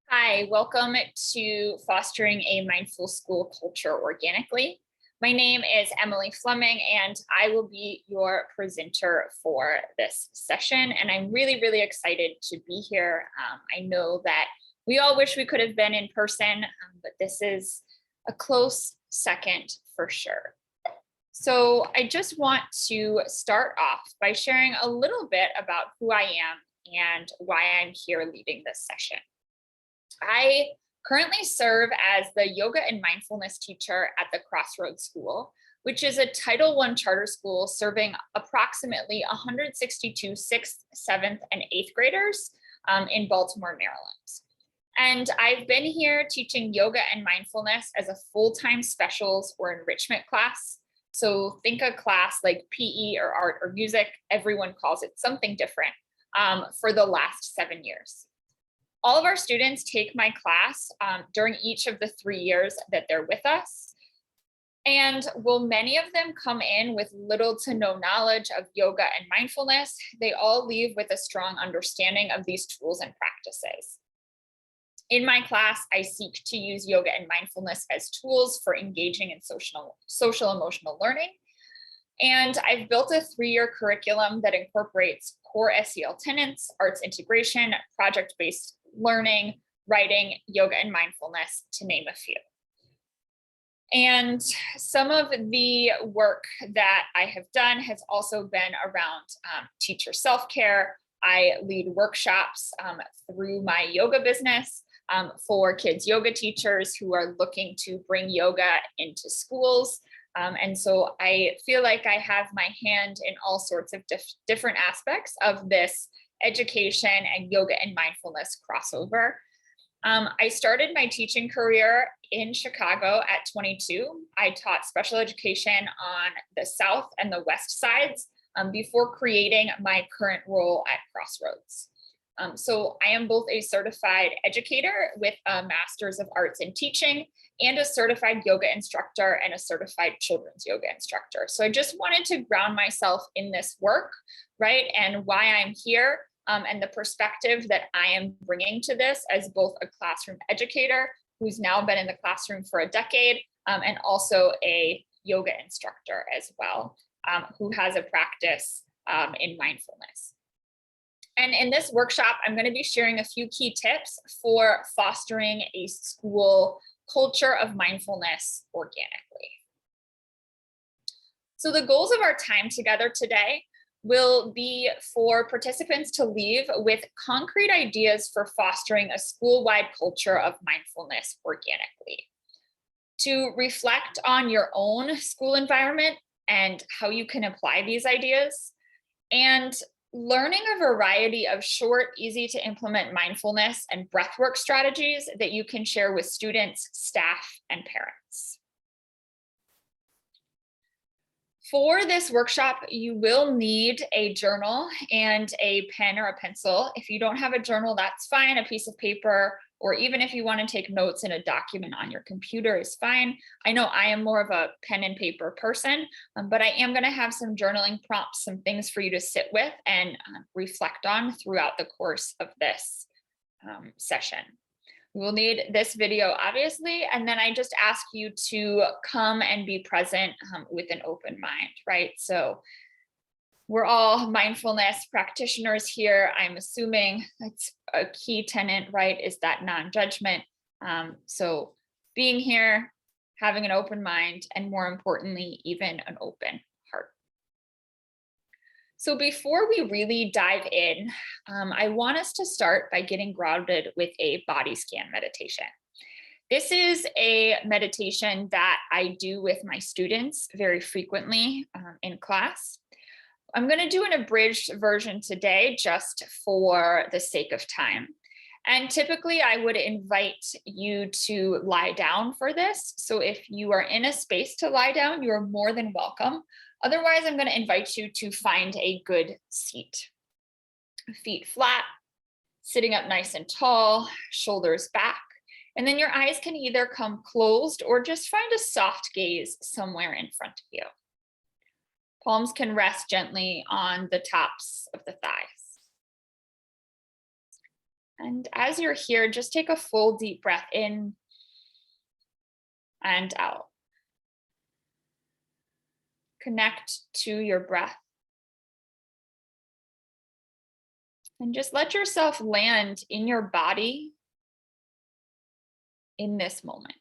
Hi, welcome to Fostering a Mindful School Culture Organically. My name is Emily Fleming, and I will be your presenter for this session. And I'm really excited to be here. I know that we all wish we could have been in person, but this is a close second for sure. So I just want to start off by sharing a little bit about who I am and why I'm here leading this session. I currently serve as the yoga and mindfulness teacher at the Crossroads School, which is a Title I charter school serving approximately 162 sixth, seventh, and eighth graders in Baltimore, Maryland. And I've been here teaching yoga and mindfulness as a full-time specials or enrichment class. So think a class like PE or art or music, everyone calls it something different, for the last 7 years. All of our students take my class during each of the 3 years that they're with us. And while many of them come in with little to no knowledge of yoga and mindfulness, they all leave with a strong understanding of these tools and practices. In my class, I seek to use yoga and mindfulness as tools for engaging in social emotional learning. And I've built a 3-year curriculum that incorporates core SEL tenets, arts integration, project-based learning, writing, yoga, and mindfulness, to name a few. And some of the work that I have done has also been around teacher self-care. I lead workshops through my yoga business for kids yoga teachers who are looking to bring yoga into schools. And so I feel like I have my hand in all sorts of different aspects of this education and yoga and mindfulness crossover. I started my teaching career in Chicago at 22. I taught special education on the South and the West sides before creating my current role at Crossroads. So I am both a certified educator with a Master's of Arts in Teaching and a certified yoga instructor and a certified children's yoga instructor. So I just wanted to ground myself in this work, right? And why I'm here and the perspective that I am bringing to this as both a classroom educator who's now been in the classroom for a decade and also a yoga instructor as well, who has a practice in mindfulness. And in this workshop, I'm going to be sharing a few key tips for fostering a school culture of mindfulness organically. So the goals of our time together today will be for participants to leave with concrete ideas for fostering a school-wide culture of mindfulness organically, to reflect on your own school environment and how you can apply these ideas, and learning a variety of short, easy to implement mindfulness and breathwork strategies that you can share with students, staff, and parents. For this workshop, you will need a journal and a pen or a pencil. If you don't have a journal, that's fine. A piece of paper, or even if you want to take notes in a document on your computer is fine. I know I am more of a pen and paper person, but I am going to have some journaling prompts, some things for you to sit with and reflect on throughout the course of this session. We will need this video, obviously, and then I just ask you to come and be present with an open mind, right? So we're all mindfulness practitioners here. I'm assuming that's a key tenet, right, is that non-judgment. So being here, having an open mind, and more importantly, even an open heart. So before we really dive in, I want us to start by getting grounded with a body scan meditation. This is a meditation that I do with my students very frequently in class. I'm going to do an abridged version today just for the sake of time. And typically I would invite you to lie down for this. So if you are in a space to lie down, you are more than welcome. Otherwise, I'm going to invite you to find a good seat. Feet flat, sitting up nice and tall, shoulders back. And then your eyes can either come closed or just find a soft gaze somewhere in front of you. Palms can rest gently on the tops of the thighs. And as you're here, just take a full deep breath in and out. Connect to your breath. And just let yourself land in your body in this moment.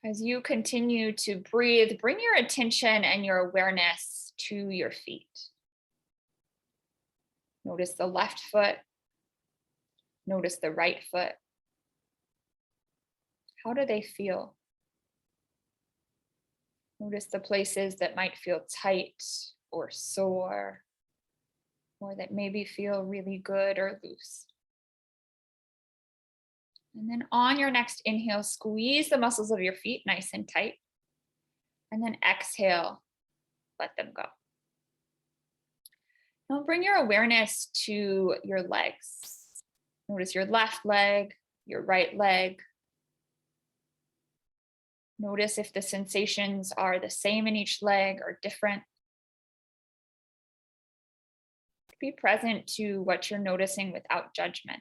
As you continue to breathe, bring your attention and your awareness to your feet. Notice the left foot. Notice the right foot. How do they feel? Notice the places that might feel tight or sore, or that maybe feel really good or loose. And then on your next inhale, squeeze the muscles of your feet nice and tight. And then exhale, let them go. Now bring your awareness to your legs. Notice your left leg, your right leg. Notice if the sensations are the same in each leg or different. Be present to what you're noticing without judgment.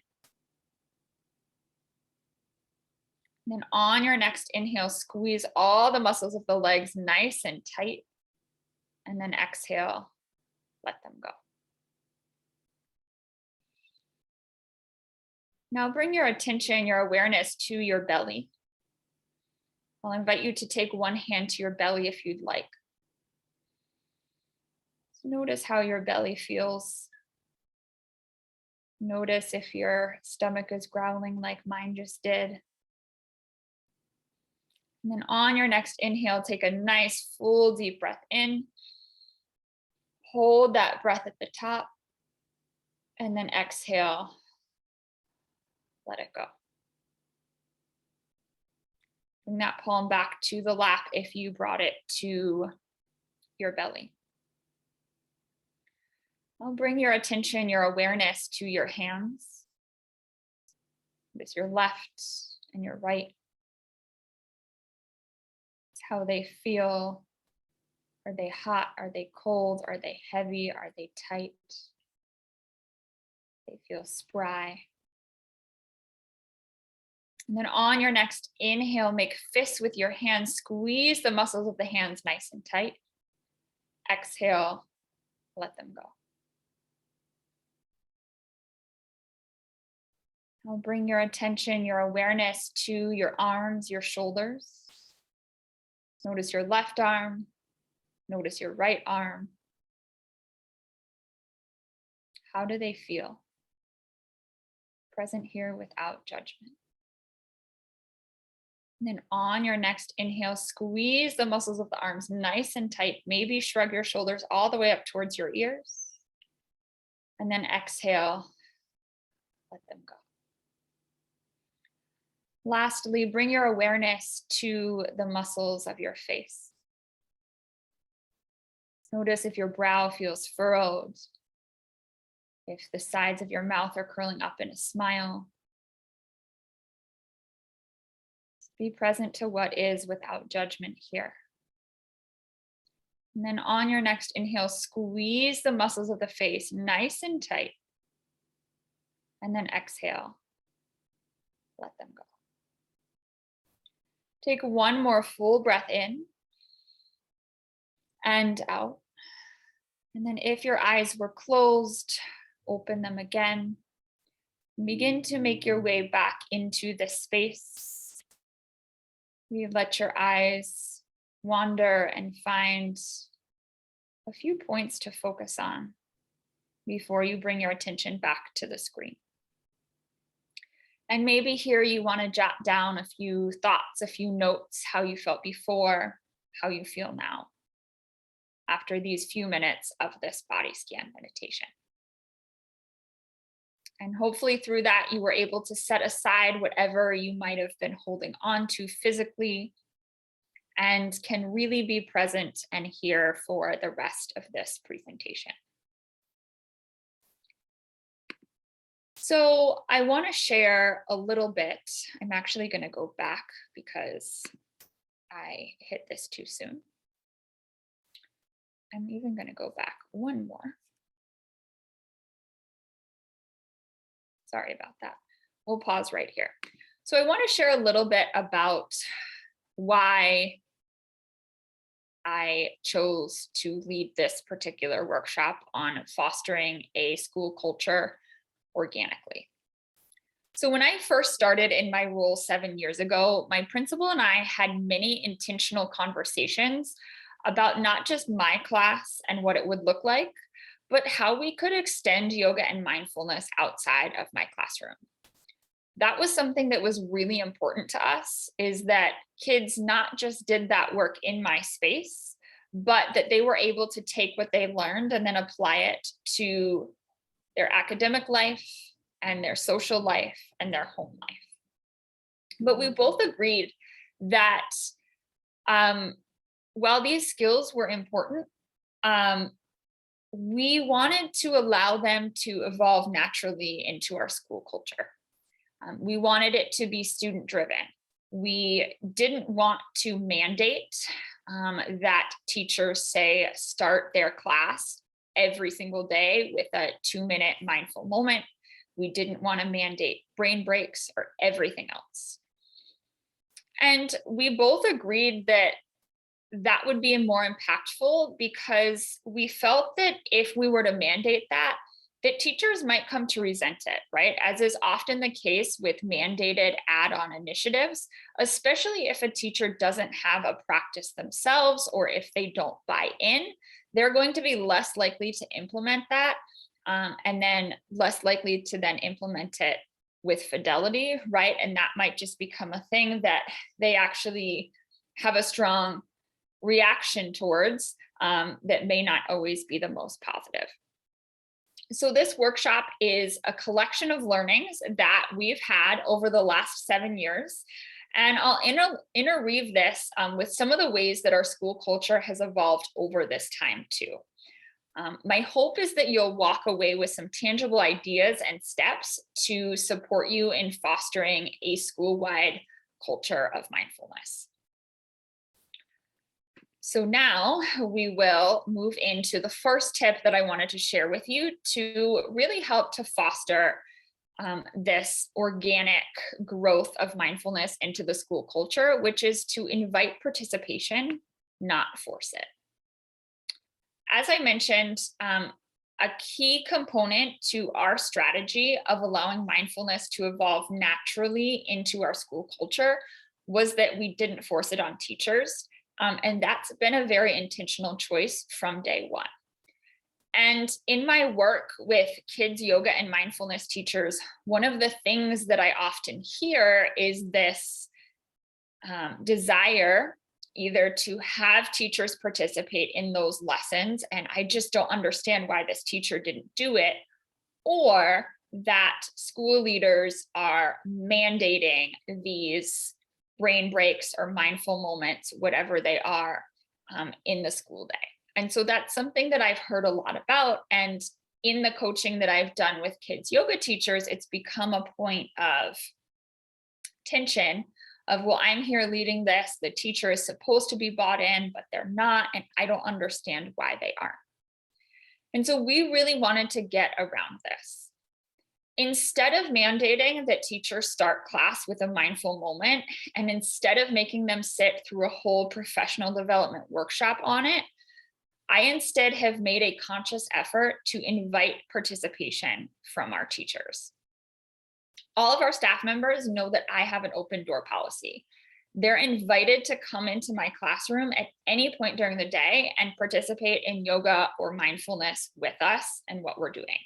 And then on your next inhale, squeeze all the muscles of the legs nice and tight. And then exhale, let them go. Now bring your attention, your awareness to your belly. I'll invite you to take one hand to your belly if you'd like. So notice how your belly feels. Notice if your stomach is growling like mine just did. And then on your next inhale, take a nice full deep breath in. Hold that breath at the top. And then exhale, let it go. Bring that palm back to the lap if you brought it to your belly. Now bring your attention, your awareness to your hands. Notice your left and your right. How they feel. Are they hot? Are they cold? Are they heavy? Are they tight? They feel spry. And then on your next inhale, make fists with your hands. Squeeze the muscles of the hands nice and tight. Exhale, let them go. Now bring your attention, your awareness to your arms, your shoulders. Notice your left arm. Notice your right arm. How do they feel? Present here without judgment. And then on your next inhale, squeeze the muscles of the arms nice and tight. Maybe shrug your shoulders all the way up towards your ears. And then exhale, let them go. Lastly, bring your awareness to the muscles of your face. Notice if your brow feels furrowed, if the sides of your mouth are curling up in a smile. Be present to what is without judgment here. And then on your next inhale, squeeze the muscles of the face nice and tight. And then exhale, let them go. Take one more full breath in and out. And then if your eyes were closed, open them again. Begin to make your way back into this space. You let your eyes wander and find a few points to focus on before you bring your attention back to the screen. And maybe here you want to jot down a few thoughts, a few notes, how you felt before, how you feel now, after these few minutes of this body scan meditation. And hopefully through that, you were able to set aside whatever you might have been holding on to physically and can really be present and here for the rest of this presentation. So I want to share a little bit. I'm actually going to go back because I hit this too soon. I'm even going to go back one more. Sorry about that. We'll pause right here. So I want to share a little bit about why I chose to lead this particular workshop on fostering a school culture organically. So when I first started in my role 7 years ago, my principal and I had many intentional conversations about not just my class and what it would look like, but how we could extend yoga and mindfulness outside of my classroom. That was something that was really important to us, is that kids not just did that work in my space, but that they were able to take what they learned and then apply it to their academic life and their social life and their home life. But we both agreed that while these skills were important, we wanted to allow them to evolve naturally into our school culture. We wanted it to be student driven. We didn't want to mandate that teachers say start their class every single day with a 2-minute mindful moment. We didn't want to mandate brain breaks or everything else. And we both agreed that that would be more impactful, because we felt that if we were to mandate that teachers might come to resent it, right? As is often the case with mandated add-on initiatives, especially if a teacher doesn't have a practice themselves, or if they don't buy in, they're going to be less likely to implement that, and then less likely to then implement it with fidelity, right? And that might just become a thing that they actually have a strong reaction towards, that may not always be the most positive. So this workshop is a collection of learnings that we've had over the last 7 years. And I'll interweave this with some of the ways that our school culture has evolved over this time too. My hope is that you'll walk away with some tangible ideas and steps to support you in fostering a school-wide culture of mindfulness. So now we will move into the first tip that I wanted to share with you to really help to foster this organic growth of mindfulness into the school culture, which is to invite participation, not force it. As I mentioned, a key component to our strategy of allowing mindfulness to evolve naturally into our school culture was that we didn't force it on teachers. And that's been a very intentional choice from day one. And in my work with kids yoga and mindfulness teachers, one of the things that I often hear is this desire either to have teachers participate in those lessons, and I just don't understand why this teacher didn't do it, or that school leaders are mandating these brain breaks or mindful moments, whatever they are, in the school day. And so that's something that I've heard a lot about. And in the coaching that I've done with kids yoga teachers, it's become a point of tension of, well, I'm here leading this. The teacher is supposed to be bought in, but they're not. And I don't understand why they aren't. And so we really wanted to get around this. Instead of mandating that teachers start class with a mindful moment, and instead of making them sit through a whole professional development workshop on it, I instead have made a conscious effort to invite participation from our teachers. All of our staff members know that I have an open door policy. They're invited to come into my classroom at any point during the day and participate in yoga or mindfulness with us and what we're doing.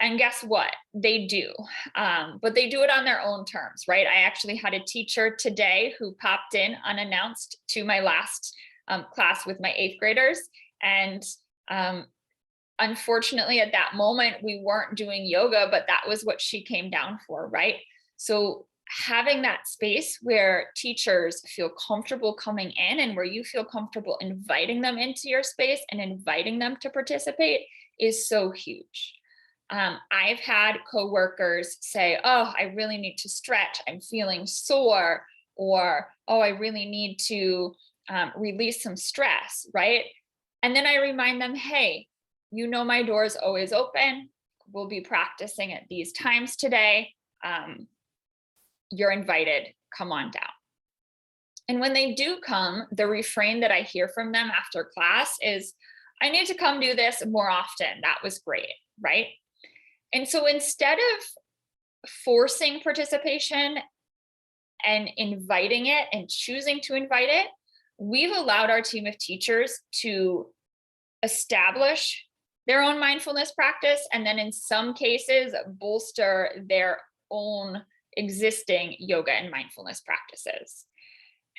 And guess what? They do, but they do it on their own terms, right? I actually had a teacher today who popped in unannounced to my last class with my 8th graders. And unfortunately, at that moment, we weren't doing yoga, but that was what she came down for, right? So having that space where teachers feel comfortable coming in and where you feel comfortable inviting them into your space and inviting them to participate is so huge. I've had coworkers say, oh, I really need to stretch. I'm feeling sore, or, oh, I really need to release some stress, right? And then I remind them, hey, my door is always open. We'll be practicing at these times today. You're invited, come on down. And when they do come, the refrain that I hear from them after class is, I need to come do this more often. That was great, right? And so instead of forcing participation and inviting it and choosing to invite it, we've allowed our team of teachers to establish their own mindfulness practice, and then in some cases, bolster their own existing yoga and mindfulness practices.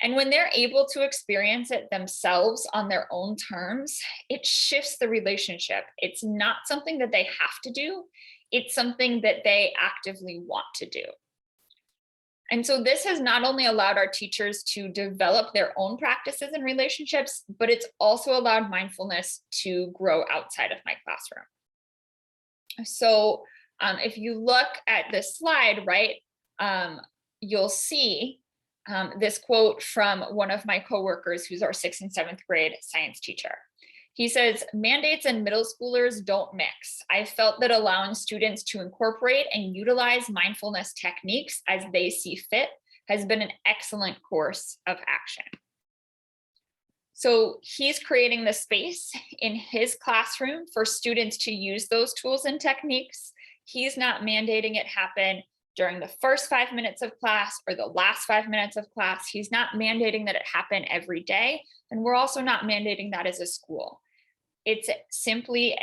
And when they're able to experience it themselves on their own terms, it shifts the relationship. It's not something that they have to do. It's something that they actively want to do. And so this has not only allowed our teachers to develop their own practices and relationships, but it's also allowed mindfulness to grow outside of my classroom. So if you look at this slide, right, you'll see this quote from one of my coworkers who's our 6th and 7th grade science teacher. He says, mandates and middle schoolers don't mix. I felt that allowing students to incorporate and utilize mindfulness techniques as they see fit has been an excellent course of action. So he's creating the space in his classroom for students to use those tools and techniques. He's not mandating it happen during the first 5 minutes of class or the last 5 minutes of class. He's not mandating that it happen every day. And we're also not mandating that as a school. It's simply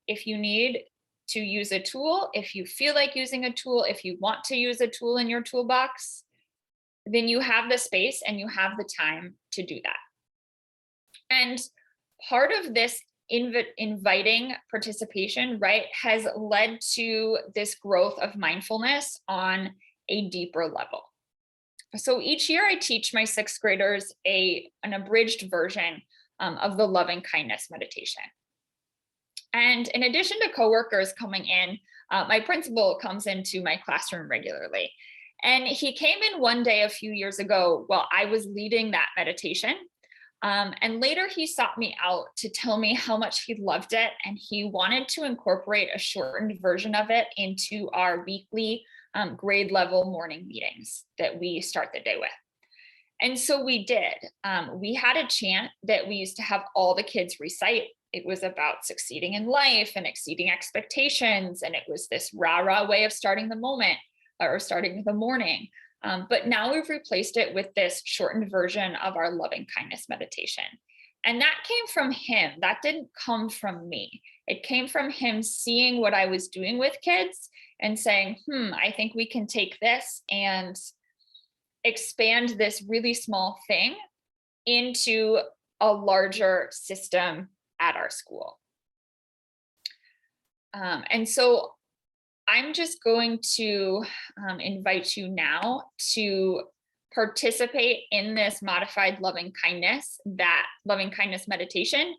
if you need to use a tool, if you feel like using a tool, if you want to use a tool in your toolbox, then you have the space and you have the time to do that. And part of this inviting participation, right, has led to this growth of mindfulness on a deeper level. So each year I teach my 6th graders an abridged version of the loving kindness meditation. And in addition to coworkers coming in, my principal comes into my classroom regularly. And he came in one day a few years ago while I was leading that meditation. And later he sought me out to tell me how much he loved it. And he wanted to incorporate a shortened version of it into our weekly grade level morning meetings that we start the day with. And so we did. We had a chant that we used to have all the kids recite. It was about succeeding in life and exceeding expectations. And it was this rah-rah way of starting the moment or starting the morning. But now we've replaced it with this shortened version of our loving kindness meditation. And that came from him. That didn't come from me. It came from him seeing what I was doing with kids and saying, I think we can take this and expand this really small thing into a larger system at our school. And so I'm just going to invite you now to participate in this modified loving kindness meditation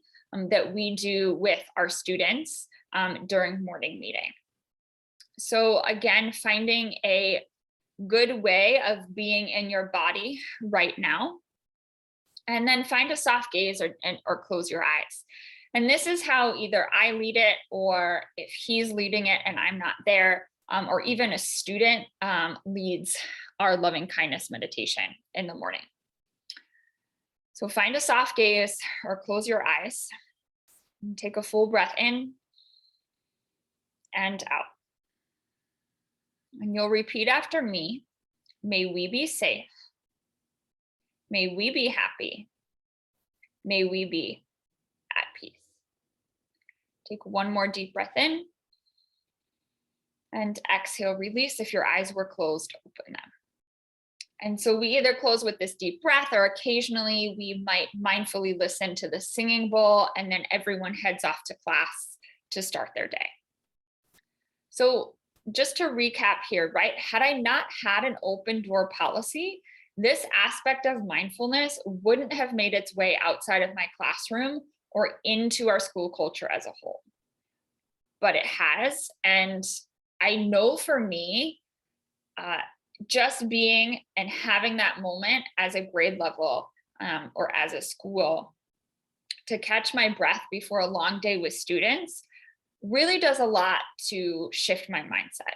that we do with our students during morning meeting. So again, finding a good way of being in your body right now, and then find a soft gaze or close your eyes. And this is how either I lead it, or if he's leading it and I'm not there, or even a student leads our loving kindness meditation in the morning. So find a soft gaze or close your eyes and take a full breath in and out. And you'll repeat after me. May we be safe. May we be happy. May we be at peace. Take one more deep breath in and exhale, release. If your eyes were closed, open them. And so we either close with this deep breath, or occasionally we might mindfully listen to the singing bowl, and then everyone heads off to class to start their day. So just to recap here, right? Had I not had an open door policy, this aspect of mindfulness wouldn't have made its way outside of my classroom or into our school culture as a whole. But it has, and I know for me, just being and having that moment as a grade level or as a school to catch my breath before a long day with students really does a lot to shift my mindset.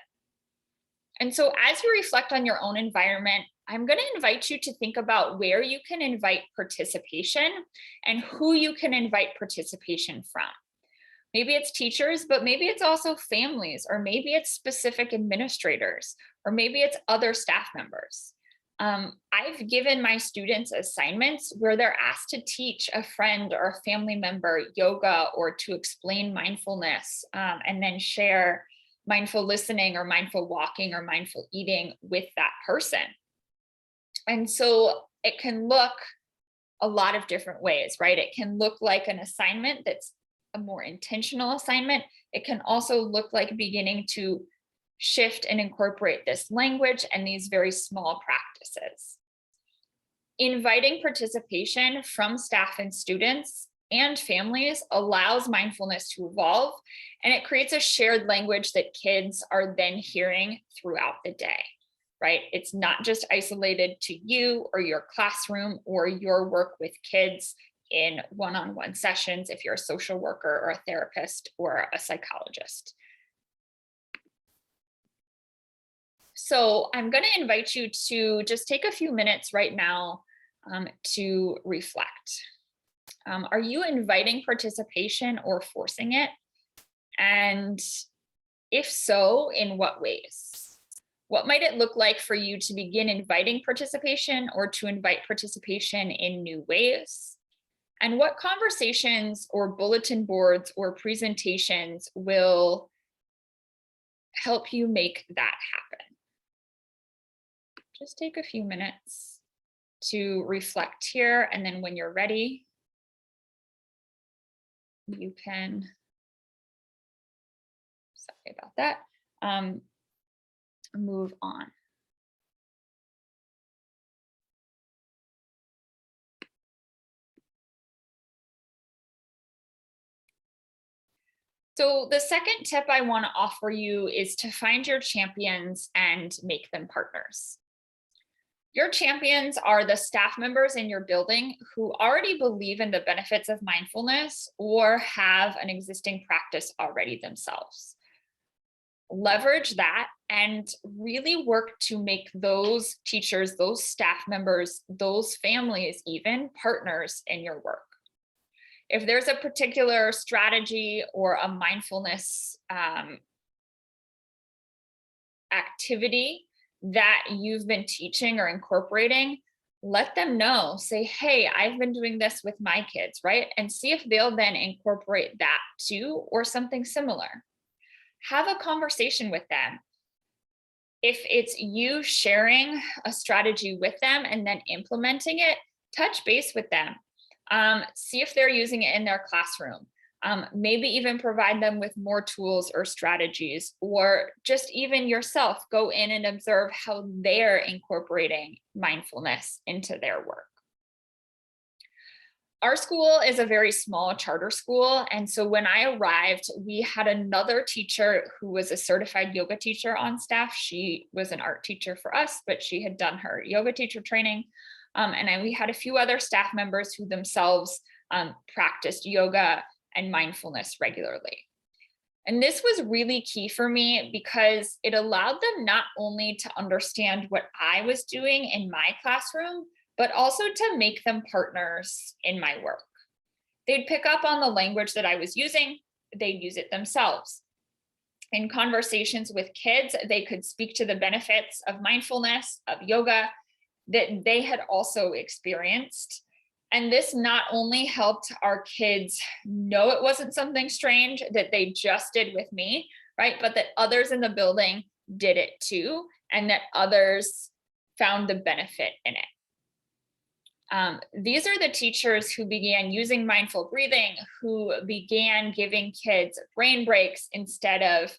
And so as you reflect on your own environment, I'm going to invite you to think about where you can invite participation and who you can invite participation from. Maybe it's teachers, but maybe it's also families, or maybe it's specific administrators, or maybe it's other staff members. I've given my students assignments where they're asked to teach a friend or a family member yoga or to explain mindfulness, and then share mindful listening or mindful walking or mindful eating with that person. And so it can look a lot of different ways, right? It can look like an assignment that's a more intentional assignment. It can also look like beginning to shift and incorporate this language and these very small practices. Inviting participation from staff and students and families allows mindfulness to evolve, and it creates a shared language that kids are then hearing throughout the day, right? It's not just isolated to you or your classroom or your work with kids in one-on-one sessions if you're a social worker or a therapist or a psychologist. So I'm going to invite you to just take a few minutes right now to reflect. Are you inviting participation or forcing it? And if so, in what ways? What might it look like for you to begin inviting participation or to invite participation in new ways? And what conversations or bulletin boards or presentations will help you make that happen? Just take a few minutes to reflect here, and then when you're ready, you can, sorry about that, move on. So the second tip I want to offer you is to find your champions and make them partners. Your champions are the staff members in your building who already believe in the benefits of mindfulness or have an existing practice already themselves. Leverage that and really work to make those teachers, those staff members, those families even partners in your work. If there's a particular strategy or a mindfulness activity that you've been teaching or incorporating, let them know. Say, hey, I've been doing this with my kids, right? And see if they'll then incorporate that too, or something similar. Have a conversation with them. If it's you sharing a strategy with them and then implementing it, touch base with them. See if they're using it in their classroom. Maybe even provide them with more tools or strategies, or just even yourself go in and observe how they're incorporating mindfulness into their work. Our school is a very small charter school. And so when I arrived, we had another teacher who was a certified yoga teacher on staff. She was an art teacher for us, but she had done her yoga teacher training. And we had a few other staff members who themselves practiced yoga and mindfulness regularly. And this was really key for me because it allowed them not only to understand what I was doing in my classroom, but also to make them partners in my work. They'd pick up on the language that I was using, they'd use it themselves. In conversations with kids, they could speak to the benefits of mindfulness, of yoga, that they had also experienced. And this not only helped our kids know it wasn't something strange that they just did with me, right? But that others in the building did it too, and that others found the benefit in it. These are the teachers who began using mindful breathing, who began giving kids brain breaks instead of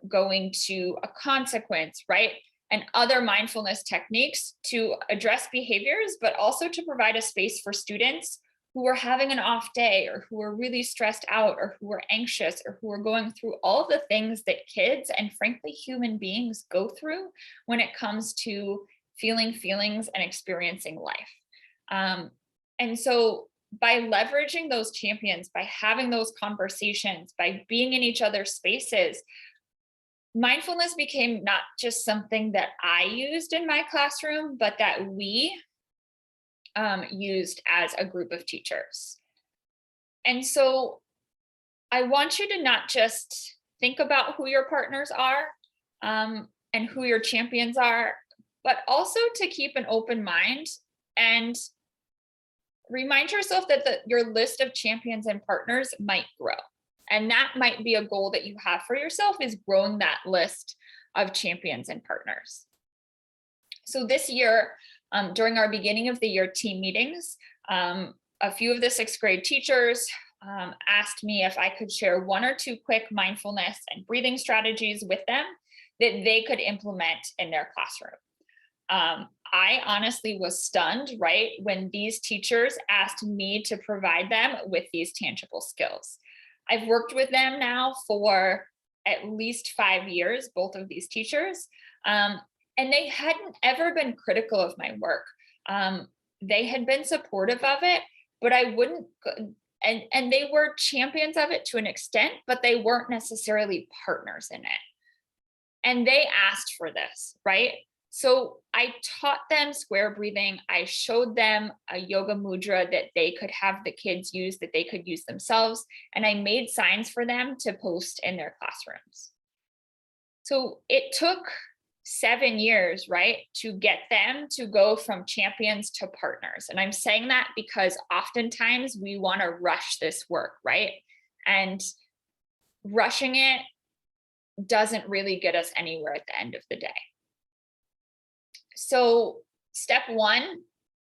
going to a consequence, right? And other mindfulness techniques to address behaviors, but also to provide a space for students who were having an off day, or who were really stressed out, or who were anxious, or who were going through all the things that kids and frankly human beings go through when it comes to feeling feelings and experiencing life. And so by leveraging those champions, by having those conversations, by being in each other's spaces, mindfulness became not just something that I used in my classroom, but that we used as a group of teachers. And so I want you to not just think about who your partners are and who your champions are, but also to keep an open mind and remind yourself that your list of champions and partners might grow. And that might be a goal that you have for yourself, is growing that list of champions and partners. So this year, during our beginning of the year team meetings, a few of the 6th grade teachers asked me if I could share 1 or 2 quick mindfulness and breathing strategies with them that they could implement in their classroom. I honestly was stunned, right, when these teachers asked me to provide them with these tangible skills. I've worked with them now for at least 5 years, both of these teachers, and they hadn't ever been critical of my work. They had been supportive of it, but I wouldn't, and they were champions of it to an extent, but they weren't necessarily partners in it. And they asked for this, right? So I taught them square breathing. I showed them a yoga mudra that they could have the kids use, that they could use themselves. And I made signs for them to post in their classrooms. So it took 7 years, right, to get them to go from champions to partners. And I'm saying that because oftentimes we want to rush this work, right? And rushing it doesn't really get us anywhere at the end of the day. So step 1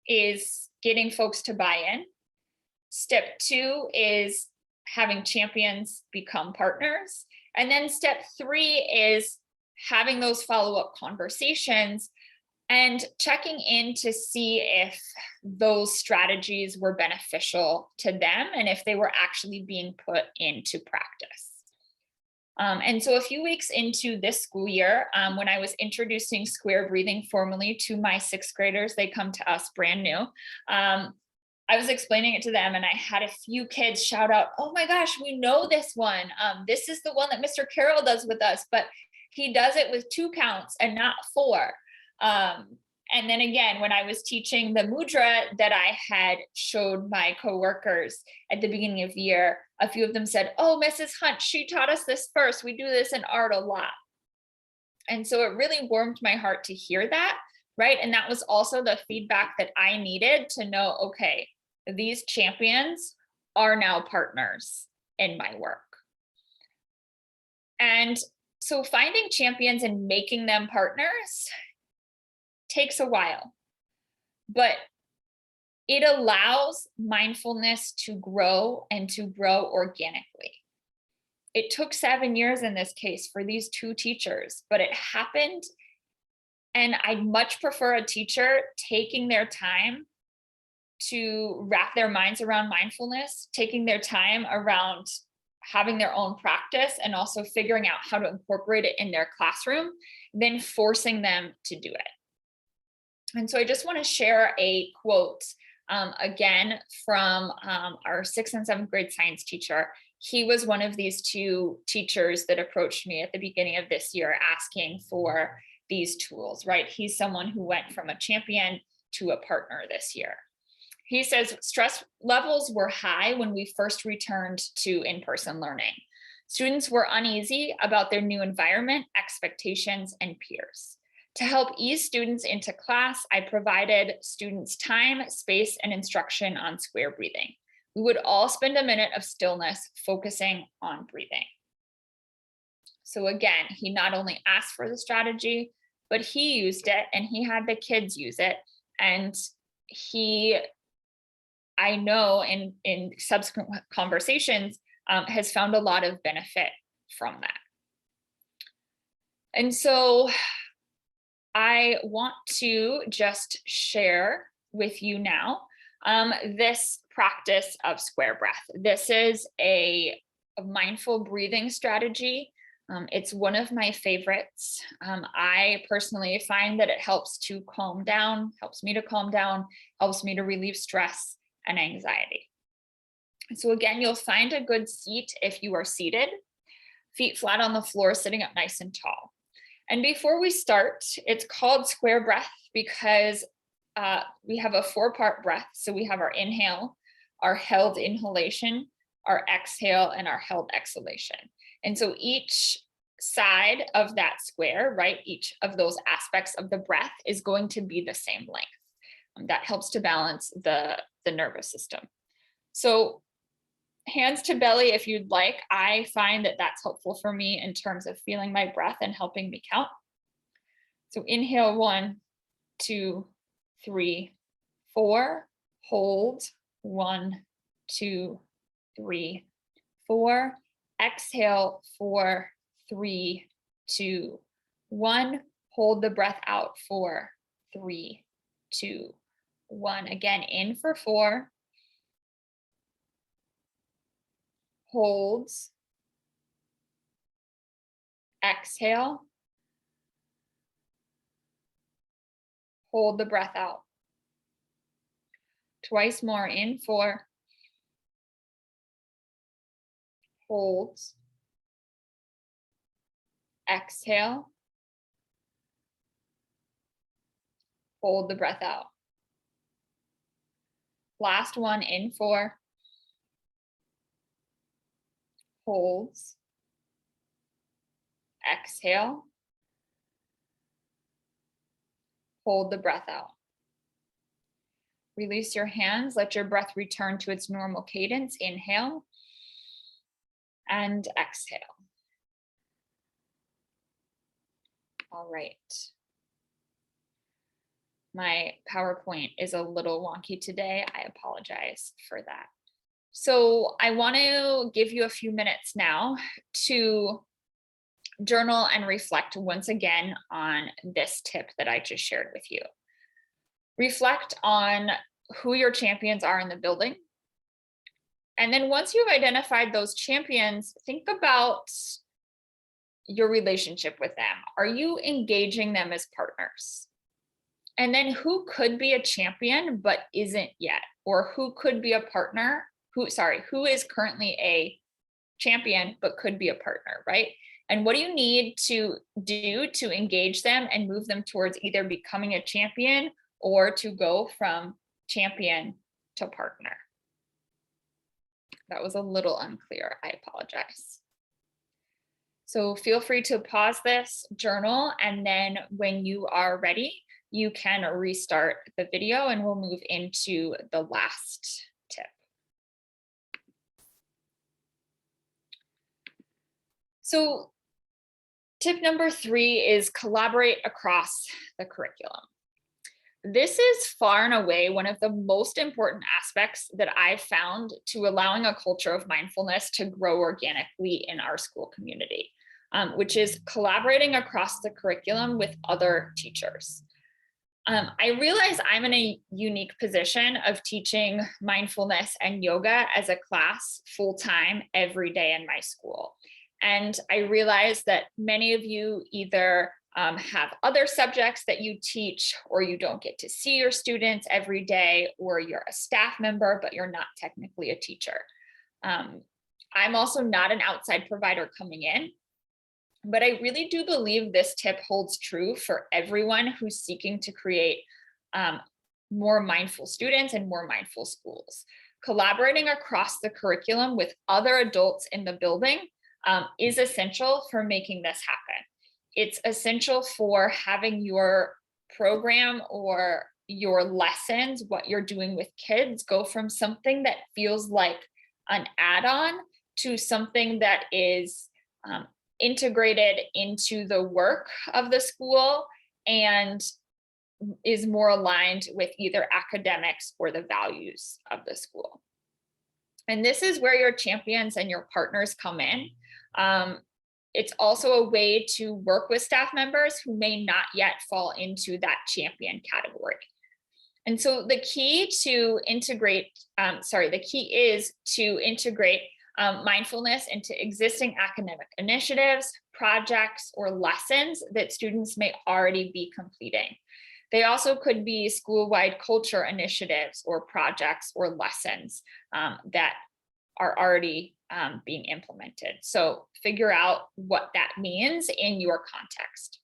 is getting folks to buy in. Step 2 is having champions become partners. And then step 3 is having those follow-up conversations and checking in to see if those strategies were beneficial to them and if they were actually being put into practice. And so a few weeks into this school year, when I was introducing square breathing formally to my 6th graders, they come to us brand new. I was explaining it to them and I had a few kids shout out, "Oh my gosh, we know this one. This is the one that Mr. Carroll does with us, but he does it with 2 counts and not 4. And then again, when I was teaching the mudra that I had showed my coworkers at the beginning of the year, a few of them said, "Oh, Mrs. Hunt, she taught us this first. We do this in art a lot." And so it really warmed my heart to hear that, right? And that was also the feedback that I needed to know, okay, these champions are now partners in my work. And so finding champions and making them partners takes a while, but it allows mindfulness to grow and to grow organically. It took 7 years in this case for these 2 teachers, but it happened. And I'd much prefer a teacher taking their time to wrap their minds around mindfulness, taking their time around having their own practice and also figuring out how to incorporate it in their classroom, than forcing them to do it. And so I just want to share a quote again from our 6th and 7th grade science teacher. He was one of these 2 teachers that approached me at the beginning of this year asking for these tools, right? He's someone who went from a champion to a partner this year. He says, "Stress levels were high when we first returned to in-person learning. Students were uneasy about their new environment, expectations, and peers. To help ease students into class, I provided students time, space, and instruction on square breathing. We would all spend a minute of stillness focusing on breathing." So again, he not only asked for the strategy, but he used it and he had the kids use it. And he, I know in subsequent conversations, has found a lot of benefit from that. And so I want to just share with you now this practice of square breath. This is a mindful breathing strategy. It's one of my favorites. I personally find that it helps to calm down, helps me to calm down, helps me to relieve stress, and anxiety. So again, you'll find a good seat if you are seated, feet flat on the floor, sitting up nice and tall. And before we start, it's called square breath because we have a 4-part breath. So we have our inhale, our held inhalation, our exhale, and our held exhalation. And so each side of that square, right, each of those aspects of the breath is going to be the same length. That helps to balance the nervous system. So hands to belly if you'd like. I find that that's helpful for me in terms of feeling my breath and helping me count. So inhale 1, 2, 3, 4, hold 1, 2, 3, 4, exhale 4, 3, 2, 1, hold the breath out 4, 3, 2, 1. Again, in for 4, holds, exhale, hold the breath out. Twice more, in 4, holds, exhale, hold the breath out. Last one, in 4, holds, exhale, hold the breath out. Release your hands, let your breath return to its normal cadence. Inhale and exhale. All right. My PowerPoint is a little wonky today. I apologize for that. So I want to give you a few minutes now to journal and reflect once again on this tip that I just shared with you. Reflect on who your champions are in the building. And then once you've identified those champions, think about your relationship with them. Are you engaging them as partners? And then who could be a champion but isn't yet? Or who could be a partner? Who is currently a champion but could be a partner, right? And what do you need to do to engage them and move them towards either becoming a champion or to go from champion to partner? That was a little unclear. I apologize. So feel free to pause this, journal, and then when you are ready, you can restart the video and we'll move into the last tip. So tip number 3 is collaborate across the curriculum. This is far and away one of the most important aspects that I've found to allowing a culture of mindfulness to grow organically in our school community, which is collaborating across the curriculum with other teachers. I realize I'm in a unique position of teaching mindfulness and yoga as a class full-time every day in my school. And I realize that many of you either have other subjects that you teach, or you don't get to see your students every day, or you're a staff member, but you're not technically a teacher. I'm also not an outside provider coming in, but I really do believe this tip holds true for everyone who's seeking to create more mindful students and more mindful schools. Collaborating across the curriculum with other adults in the building is essential for making this happen. It's essential for having your program or your lessons, what you're doing with kids, go from something that feels like an add-on to something that is integrated into the work of the school and is more aligned with either academics or the values of the school. And this is where your champions and your partners come in. It's also a way to work with staff members who may not yet fall into that champion category. And so the key is to integrate mindfulness into existing academic initiatives, projects, or lessons that students may already be completing. They also could be school-wide culture initiatives or projects or lessons that are already being implemented. So figure out what that means in your context.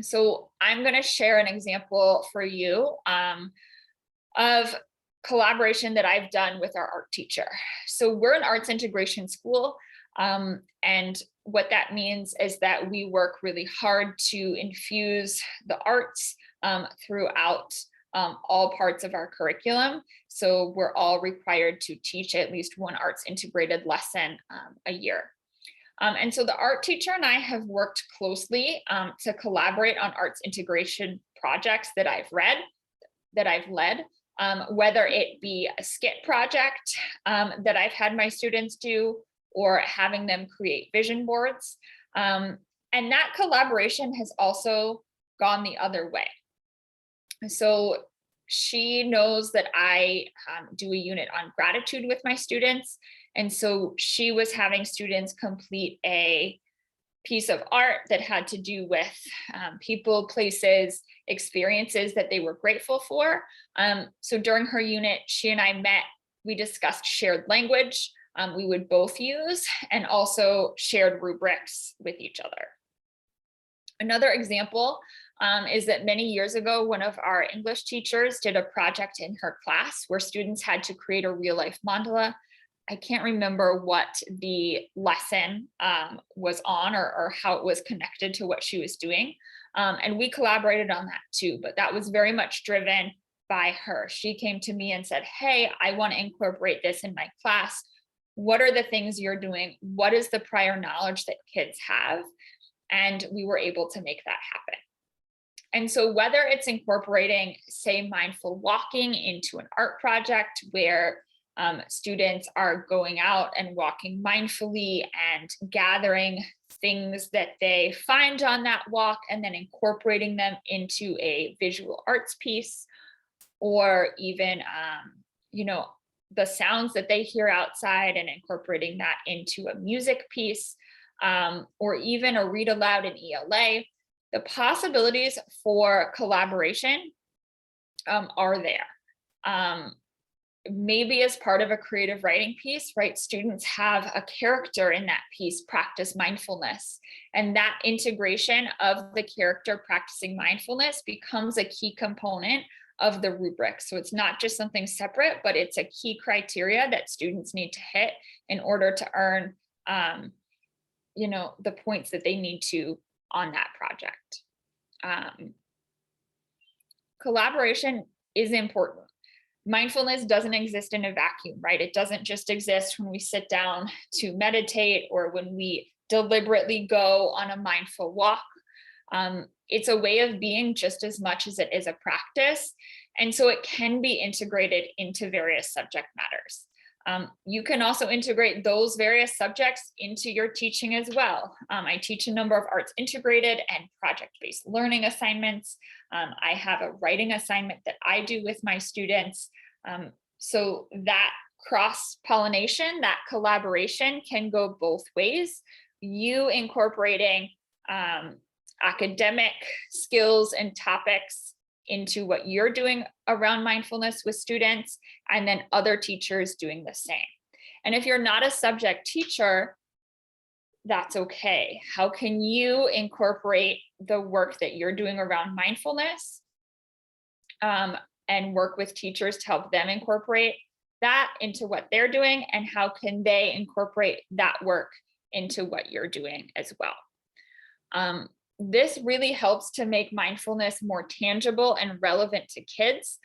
So I'm going to share an example for you of collaboration that I've done with our art teacher. So we're an arts integration school. And what that means is that we work really hard to infuse the arts throughout all parts of our curriculum. So we're all required to teach at least one arts integrated lesson a year. And so the art teacher and I have worked closely to collaborate on arts integration projects that I've led, whether it be a skit project that I've had my students do, or having them create vision boards. And that collaboration has also gone the other way. So she knows that I do a unit on gratitude with my students. And so she was having students complete a piece of art that had to do with people, places, experiences that they were grateful for. So during her unit, she and I met, we discussed shared language we would both use, and also shared rubrics with each other. Another example is that many years ago, one of our English teachers did a project in her class where students had to create a real life mandala. I can't remember what the lesson was on or how it was connected to what she was doing. And we collaborated on that too, but that was very much driven by her. She came to me and said, hey, I want to incorporate this in my class. What are the things you're doing? What is the prior knowledge that kids have? And we were able to make that happen. And so whether it's incorporating, say, mindful walking into an art project where students are going out and walking mindfully and gathering things that they find on that walk and then incorporating them into a visual arts piece, or even, the sounds that they hear outside and incorporating that into a music piece, or even a read aloud in ELA, the possibilities for collaboration are there. Maybe as part of a creative writing piece, right? Students have a character in that piece, practice mindfulness, and that integration of the character practicing mindfulness becomes a key component of the rubric. So it's not just something separate, but it's a key criteria that students need to hit in order to earn, the points that they need to on that project. Collaboration is important. Mindfulness doesn't exist in a vacuum, right? It doesn't just exist when we sit down to meditate or when we deliberately go on a mindful walk. It's a way of being just as much as it is a practice. And so it can be integrated into various subject matters. You can also integrate those various subjects into your teaching as well. I teach a number of arts integrated and project-based learning assignments. I have a writing assignment that I do with my students. So that cross-pollination, that collaboration can go both ways. You incorporating academic skills and topics into what you're doing around mindfulness with students, and then other teachers doing the same. And if you're not a subject teacher, that's okay. How can you incorporate the work that you're doing around mindfulness and work with teachers to help them incorporate that into what they're doing? And how can they incorporate that work into what you're doing as well? This really helps to make mindfulness more tangible and relevant to kids,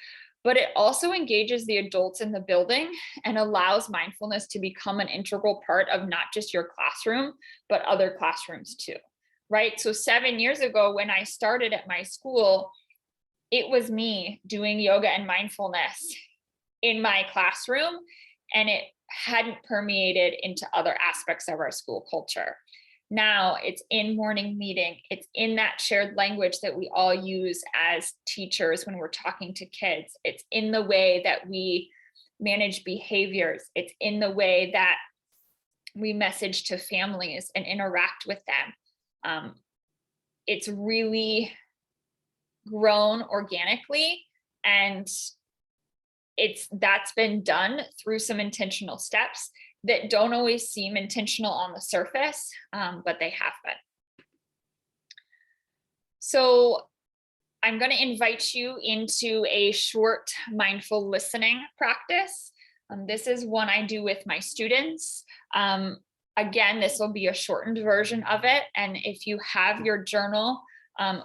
but it also engages the adults in the building and allows mindfulness to become an integral part of not just your classroom, but other classrooms too, right? So 7 years ago, when I started at my school, it was me doing yoga and mindfulness in my classroom, and it hadn't permeated into other aspects of our school culture. Now it's in morning meeting, it's in that shared language that we all use as teachers when we're talking to kids. It's in the way that we manage behaviors. It's in the way that we message to families and interact with them. It's really grown organically, and that's been done through some intentional steps that don't always seem intentional on the surface, but they have been. So I'm going to invite you into a short mindful listening practice. This is one I do with my students. Again, this will be a shortened version of it. And if you have your journal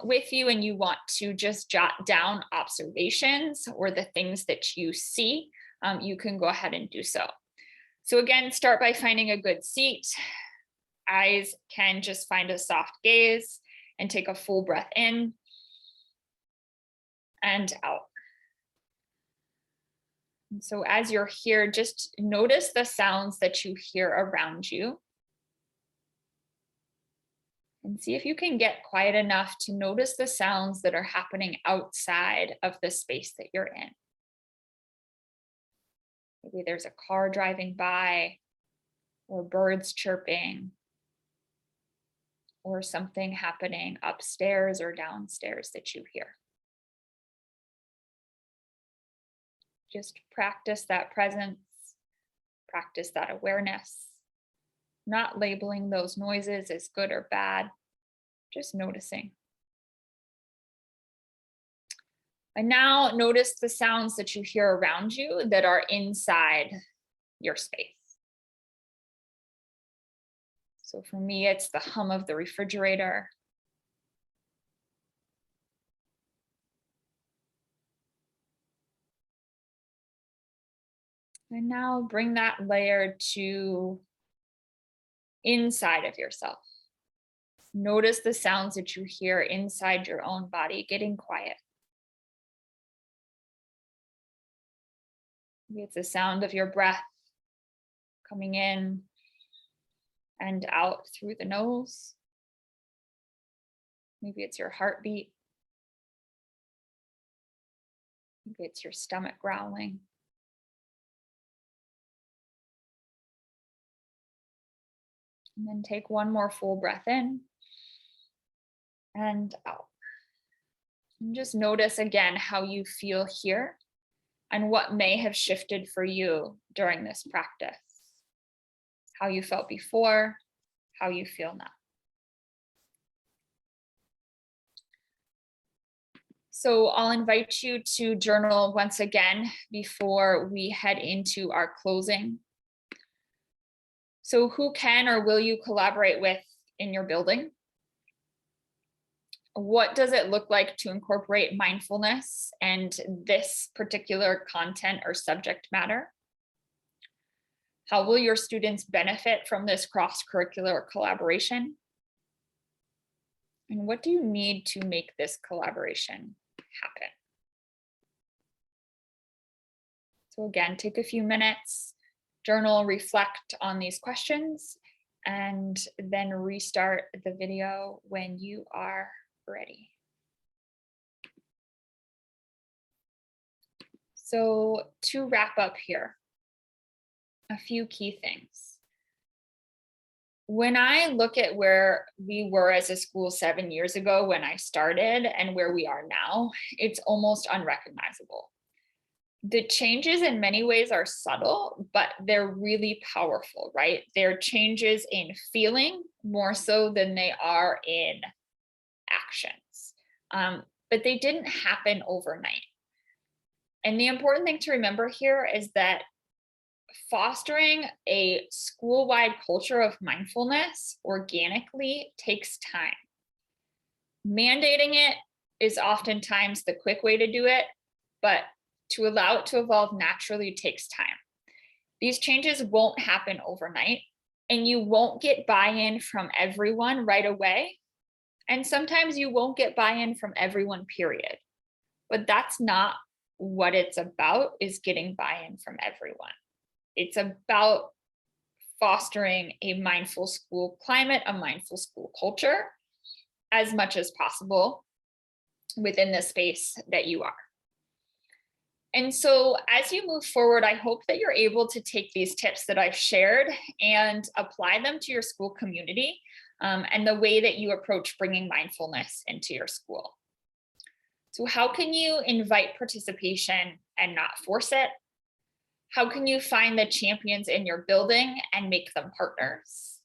with you and you want to just jot down observations or the things that you see, you can go ahead and do so. So again, start by finding a good seat. Eyes can just find a soft gaze and take a full breath in and out. And so as you're here, just notice the sounds that you hear around you. And see if you can get quiet enough to notice the sounds that are happening outside of the space that you're in. Maybe there's a car driving by, or birds chirping, or something happening upstairs or downstairs that you hear. Just practice that presence, practice that awareness, not labeling those noises as good or bad, just noticing. And now notice the sounds that you hear around you that are inside your space. So for me, it's the hum of the refrigerator. And now bring that layer to inside of yourself. Notice the sounds that you hear inside your own body getting quiet. Maybe it's the sound of your breath coming in and out through the nose. Maybe it's your heartbeat. Maybe it's your stomach growling. And then take one more full breath in and out. And just notice again how you feel here and what may have shifted for you during this practice. How you felt before, how you feel now. So I'll invite you to journal once again before we head into our closing. So who can or will you collaborate with in your building? What does it look like to incorporate mindfulness and this particular content or subject matter? How will your students benefit from this cross-curricular collaboration? And what do you need to make this collaboration happen? So again, take a few minutes, journal, reflect on these questions, and then restart the video when you are ready. So to wrap up here, a few key things. When I look at where we were as a school 7 years ago when I started and where we are now, it's almost unrecognizable. The changes in many ways are subtle, but they're really powerful, right? They're changes in feeling more so than they are in actions. But they didn't happen overnight. And the important thing to remember here is that fostering a school-wide culture of mindfulness organically takes time. Mandating it is oftentimes the quick way to do it, but to allow it to evolve naturally takes time. These changes won't happen overnight, and you won't get buy-in from everyone right away. And sometimes you won't get buy-in from everyone, period. But that's not what it's about, is getting buy-in from everyone. It's about fostering a mindful school climate, a mindful school culture, as much as possible within the space that you are. And so as you move forward, I hope that you're able to take these tips that I've shared and apply them to your school community and the way that you approach bringing mindfulness into your school. So how can you invite participation and not force it? How can you find the champions in your building and make them partners?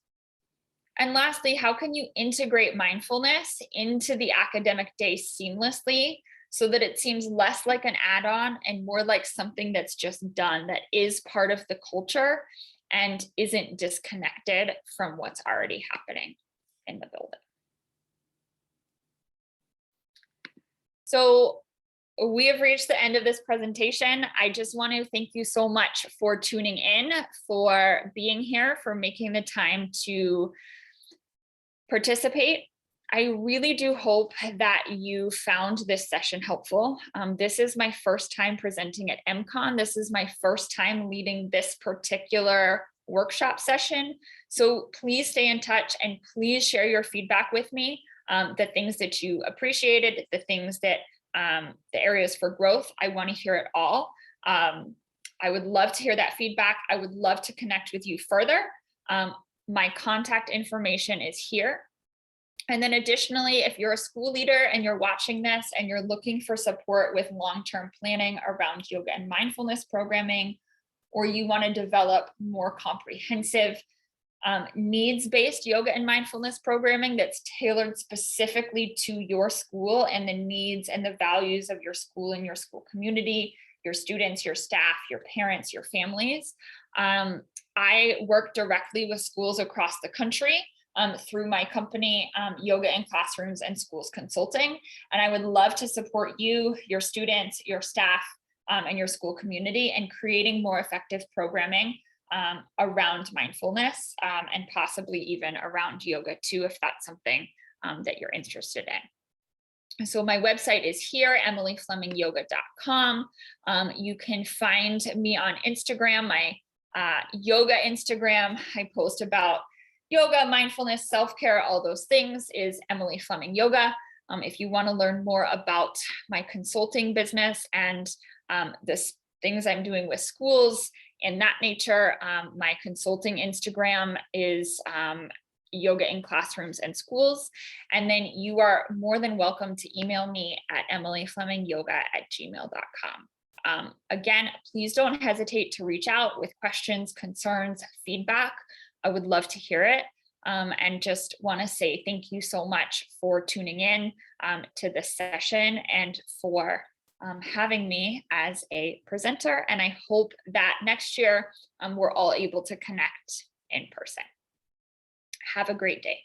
And lastly, how can you integrate mindfulness into the academic day seamlessly so that it seems less like an add-on and more like something that's just done, that is part of the culture and isn't disconnected from what's already happening in the building? So we have reached the end of this presentation. I just want to thank you so much for tuning in, for being here, for making the time to participate. I really do hope that you found this session helpful. This is my first time presenting at MCon. This is my first time leading this particular workshop session. So please stay in touch and please share your feedback with me. The things that you appreciated, the things that, the areas for growth, I want to hear it all. I would love to hear that feedback. I would love to connect with you further. My contact information is here. And then additionally, if you're a school leader and you're watching this and you're looking for support with long-term planning around yoga and mindfulness programming, or you want to develop more comprehensive needs-based yoga and mindfulness programming that's tailored specifically to your school and the needs and the values of your school and your school community, your students, your staff, your parents, your families. I work directly with schools across the country through my company, Yoga in Classrooms and Schools Consulting. And I would love to support you, your students, your staff, and your school community in creating more effective programming around mindfulness and possibly even around yoga too, if that's something that you're interested in. So my website is here, emilyflemingyoga.com. You can find me on Instagram, my yoga Instagram. I post about yoga, mindfulness, self-care, all those things is Emily Fleming Yoga. If you want to learn more about my consulting business and the things I'm doing with schools in that nature, my consulting Instagram is Yoga in Classrooms and Schools. And then you are more than welcome to email me at emilyflemingyoga@gmail.com. Again, please don't hesitate to reach out with questions, concerns, feedback. I would love to hear it. And just want to say thank you so much for tuning in to this session and for having me as a presenter. And I hope that next year we're all able to connect in person. Have a great day.